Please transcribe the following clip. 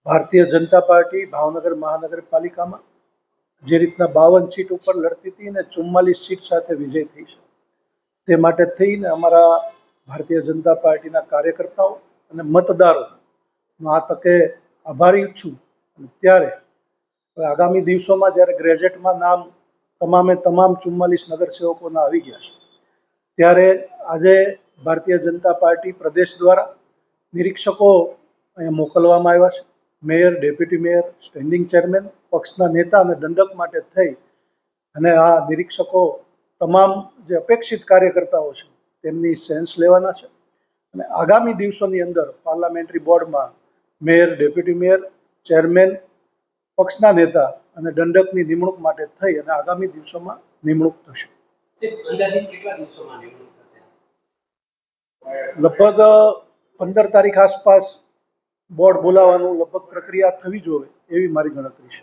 Bharatiya Janata party Bhavnagar મહાનગરપાલિકામાં જે રીતના 52 સીટ ઉપર લડતી હતી અને 44 સીટ સાથે વિજય થઈ છે, તે માટે થઈને અમારા ભારતીય જનતા પાર્ટીના કાર્યકર્તાઓ અને મતદારોનો આ તકે આભારી છું. ત્યારે આગામી દિવસોમાં જ્યારે ગ્રેજ્યુએટમાં નામ તમામ 44 નગરસેવકોના આવી ગયા છે, ત્યારે આજે ભારતીય જનતા પાર્ટી પ્રદેશ દ્વારા નિરીક્ષકો અહીંયા મોકલવામાં આવ્યા છે. Mayor, deputy mayor, standing chairman, પક્ષના નેતા અને દંડક માટે થઈ અને આ નિરીક્ષકો તમામ જે અપેક્ષિત કાર્યકર્તાઓ છે તેમની સેન્સ લેવાના છે અને આગામી દિવસોની અંદર પાર્લામેન્ટરી બોર્ડમાં મેયર, ડેપ્યુટી મેયર, ચેરમેન, પક્ષના નેતા અને દંડકની નિમણૂક માટે થઈ અને આગામી દિવસોમાં નિમણૂક થશે. લગભગ 15 તારીખ આસપાસ બોર્ડ બોલાવવાનું લગભગ પ્રક્રિયા થવી જોઈએ એવી મારી ગણતરી છે.